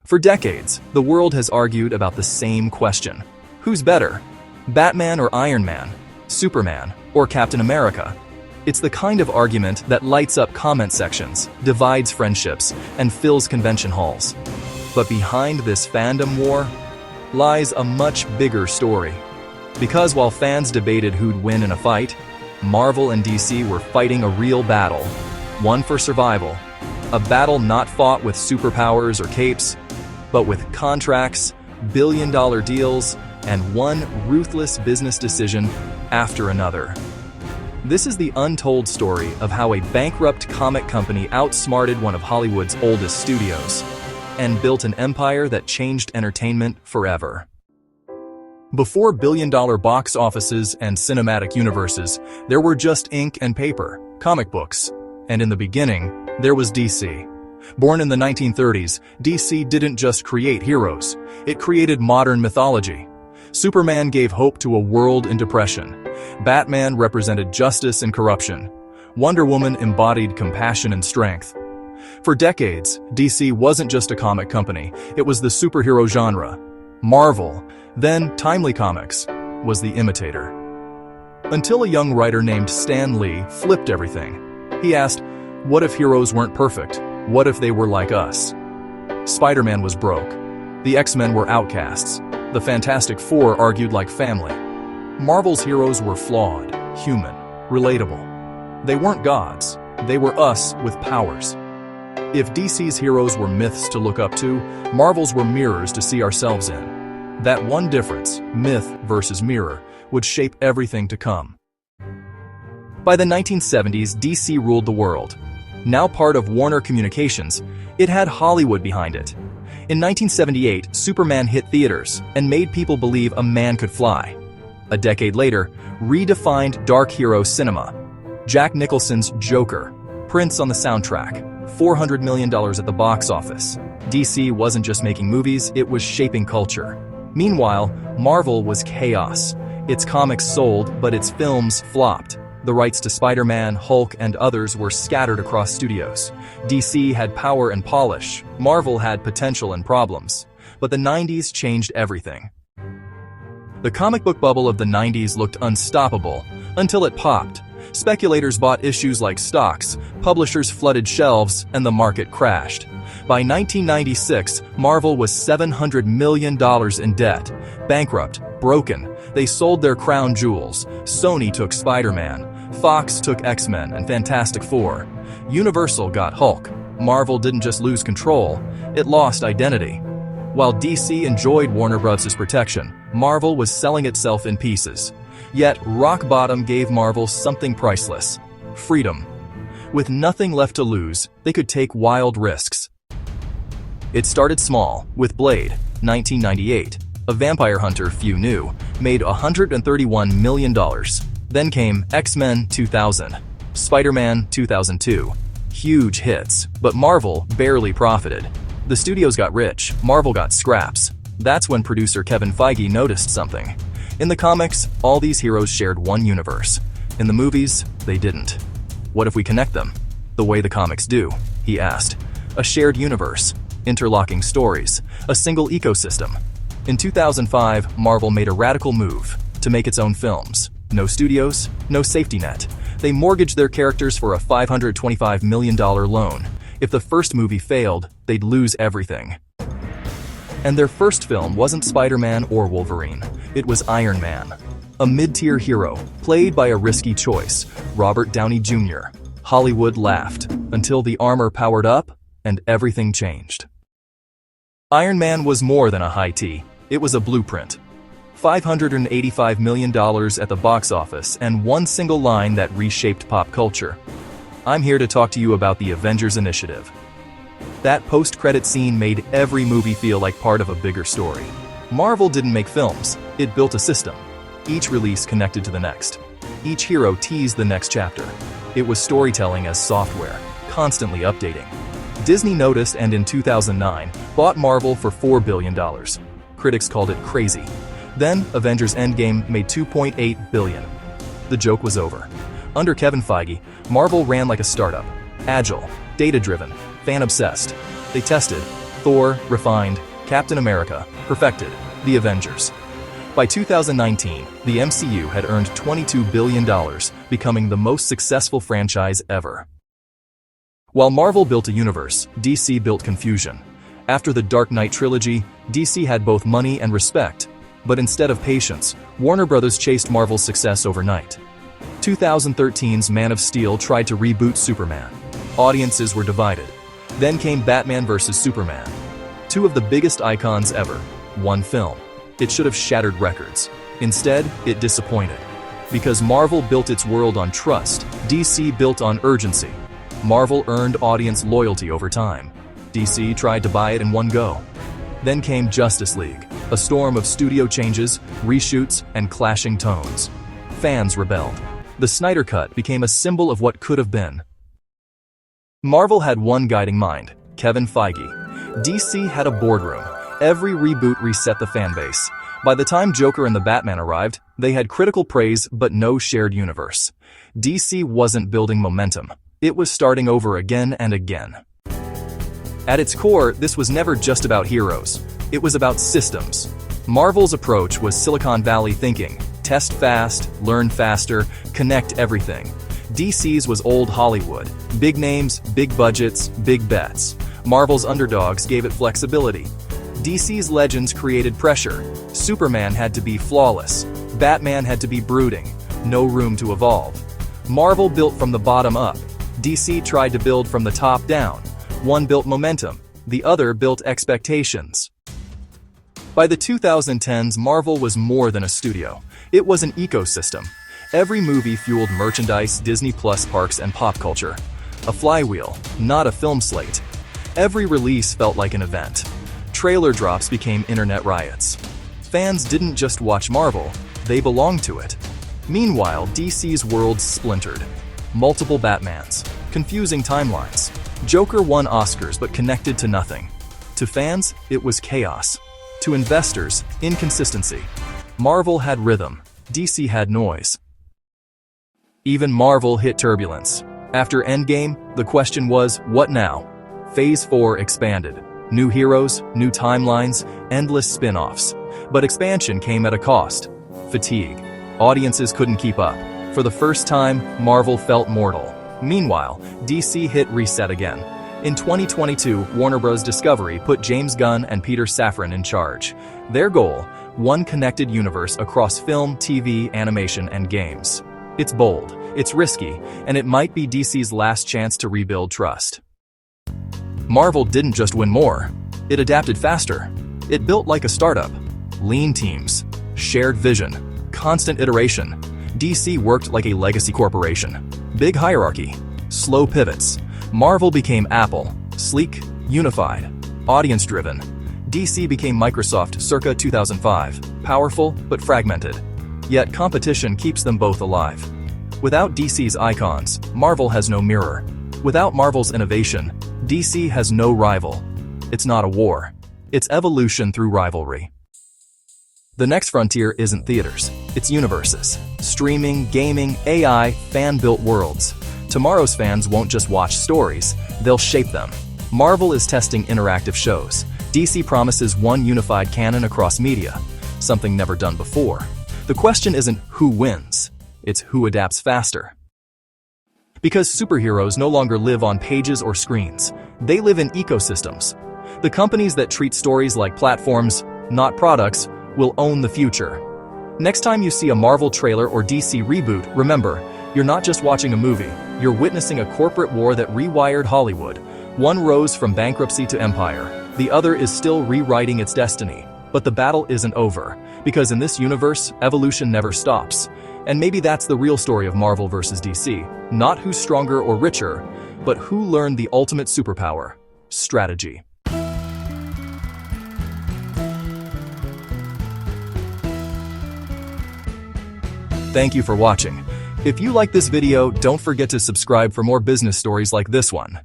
For decades, the world has argued about the same question. Who's better? Batman or Iron Man? Superman or Captain America? It's the kind of argument that lights up comment sections, divides friendships, and fills convention halls. But behind this fandom war lies a much bigger story. Because while fans debated who'd win in a fight, Marvel and DC were fighting a real battle, one for survival. A battle not fought with superpowers or capes, but with contracts, billion-dollar deals, and one ruthless business decision after another. This is the untold story of how a bankrupt comic company outsmarted one of Hollywood's oldest studios and built an empire that changed entertainment forever. Before billion-dollar box offices and cinematic universes, there were just ink and paper, comic books. And in the beginning, there was DC. Born in the 1930s, DC didn't just create heroes, it created modern mythology. Superman gave hope to a world in depression. Batman represented justice and corruption. Wonder Woman embodied compassion and strength. For decades, DC wasn't just a comic company, it was the superhero genre. Marvel, then Timely Comics, was the imitator. Until a young writer named Stan Lee flipped everything. He asked, what if heroes weren't perfect? What if they were like us? Spider-Man was broke. The X-Men were outcasts. The Fantastic Four argued like family. Marvel's heroes were flawed, human, relatable. They weren't gods. They were us with powers. If DC's heroes were myths to look up to, Marvel's were mirrors to see ourselves in. That one difference, myth versus mirror, would shape everything to come. By the 1970s, DC ruled the world. Now part of Warner Communications, it had Hollywood behind it. In 1978, Superman hit theaters and made people believe a man could fly. A decade later, redefined dark hero cinema. Jack Nicholson's Joker, Prince on the soundtrack, $400 million at the box office. DC wasn't just making movies, it was shaping culture. Meanwhile, Marvel was chaos. Its comics sold, but its films flopped. The rights to Spider-Man, Hulk, and others were scattered across studios. DC had power and polish. Marvel had potential and problems. But the 90s changed everything. The comic book bubble of the 90s looked unstoppable until it popped. Speculators bought issues like stocks, publishers flooded shelves, and the market crashed. By 1996, Marvel was $700 million in debt. Bankrupt, broken, they sold their crown jewels. Sony took Spider-Man. Fox took X-Men and Fantastic Four. Universal got Hulk. Marvel didn't just lose control, it lost identity. While DC enjoyed Warner Bros.' protection, Marvel was selling itself in pieces. Yet, rock bottom gave Marvel something priceless: freedom. With nothing left to lose, they could take wild risks. It started small, with Blade, 1998. A vampire hunter few knew, made $131 million. Then came X-Men 2000, Spider-Man 2002. Huge hits, but Marvel barely profited. The studios got rich, Marvel got scraps. That's when producer Kevin Feige noticed something. In the comics, all these heroes shared one universe. In the movies, they didn't. What if we connect them? The way the comics do, he asked. A shared universe, interlocking stories, a single ecosystem. In 2005, Marvel made a radical move to make its own films. No studios, no safety net. They mortgaged their characters for a $525 million loan. If the first movie failed, they'd lose everything. And their first film wasn't Spider-Man or Wolverine. It was Iron Man. A mid-tier hero, played by a risky choice, Robert Downey Jr. Hollywood laughed, until the armor powered up, and everything changed. Iron Man was more than a high tea. It was a blueprint. $585 million at the box office and one single line that reshaped pop culture. I'm here to talk to you about the Avengers Initiative. That post-credit scene made every movie feel like part of a bigger story. Marvel didn't make films, it built a system. Each release connected to the next. Each hero teased the next chapter. It was storytelling as software, constantly updating. Disney noticed and in 2009, bought Marvel for $4 billion. Critics called it crazy. Then, Avengers Endgame made $2.8 billion. The joke was over. Under Kevin Feige, Marvel ran like a startup. Agile, data-driven, fan-obsessed. They tested, Thor, refined, Captain America, perfected, the Avengers. By 2019, the MCU had earned $22 billion, becoming the most successful franchise ever. While Marvel built a universe, DC built confusion. After the Dark Knight trilogy, DC had both money and respect, but instead of patience, Warner Bros. Chased Marvel's success overnight. 2013's Man of Steel tried to reboot Superman. Audiences were divided. Then came Batman vs. Superman. Two of the biggest icons ever. One film. It should have shattered records. Instead, it disappointed. Because Marvel built its world on trust, DC built on urgency. Marvel earned audience loyalty over time. DC tried to buy it in one go. Then came Justice League, a storm of studio changes, reshoots, and clashing tones. Fans rebelled. The Snyder Cut became a symbol of what could have been. Marvel had one guiding mind, Kevin Feige. DC had a boardroom. Every reboot reset the fanbase. By the time Joker and the Batman arrived, they had critical praise but no shared universe. DC wasn't building momentum. It was starting over again and again. At its core, this was never just about heroes. It was about systems. Marvel's approach was Silicon Valley thinking. Test fast, learn faster, connect everything. DC's was old Hollywood. Big names, big budgets, big bets. Marvel's underdogs gave it flexibility. DC's legends created pressure. Superman had to be flawless. Batman had to be brooding. No room to evolve. Marvel built from the bottom up. DC tried to build from the top down. One built momentum. The other built expectations. By the 2010s, Marvel was more than a studio. It was an ecosystem. Every movie fueled merchandise, Disney Plus parks, and pop culture. A flywheel, not a film slate. Every release felt like an event. Trailer drops became internet riots. Fans didn't just watch Marvel, they belonged to it. Meanwhile, DC's world splintered. Multiple Batmans, confusing timelines. Joker won Oscars but connected to nothing. To fans, it was chaos. To investors, inconsistency. Marvel had rhythm, DC had noise. Even Marvel hit turbulence. After Endgame, the question was, what now? Phase 4 expanded. New heroes, new timelines, endless spin-offs. But expansion came at a cost. Fatigue. Audiences couldn't keep up. For the first time, Marvel felt mortal. Meanwhile, DC hit reset again. In 2022, Warner Bros. Discovery put James Gunn and Peter Safran in charge. Their goal, one connected universe across film, TV, animation, and games. It's bold, it's risky, and it might be DC's last chance to rebuild trust. Marvel didn't just win more. It adapted faster. It built like a startup. Lean teams, shared vision, constant iteration. DC worked like a legacy corporation. Big hierarchy, slow pivots. Marvel became Apple, sleek, unified, audience-driven. DC became Microsoft circa 2005, powerful but fragmented. Yet competition keeps them both alive. Without DC's icons, Marvel has no mirror. Without Marvel's innovation, DC has no rival. It's not a war. It's evolution through rivalry. The next frontier isn't theaters, it's universes. Streaming, gaming, AI, fan-built worlds. Tomorrow's fans won't just watch stories, they'll shape them. Marvel is testing interactive shows. DC promises one unified canon across media, something never done before. The question isn't who wins, it's who adapts faster. Because superheroes no longer live on pages or screens, they live in ecosystems. The companies that treat stories like platforms, not products, will own the future. Next time you see a Marvel trailer or DC reboot, remember, you're not just watching a movie, you're witnessing a corporate war that rewired Hollywood. One rose from bankruptcy to empire, the other is still rewriting its destiny. But the battle isn't over, because in this universe, evolution never stops. And maybe that's the real story of Marvel versus DC. Not who's stronger or richer, but who learned the ultimate superpower: strategy. Thank you for watching. If you like this video, don't forget to subscribe for more business stories like this one.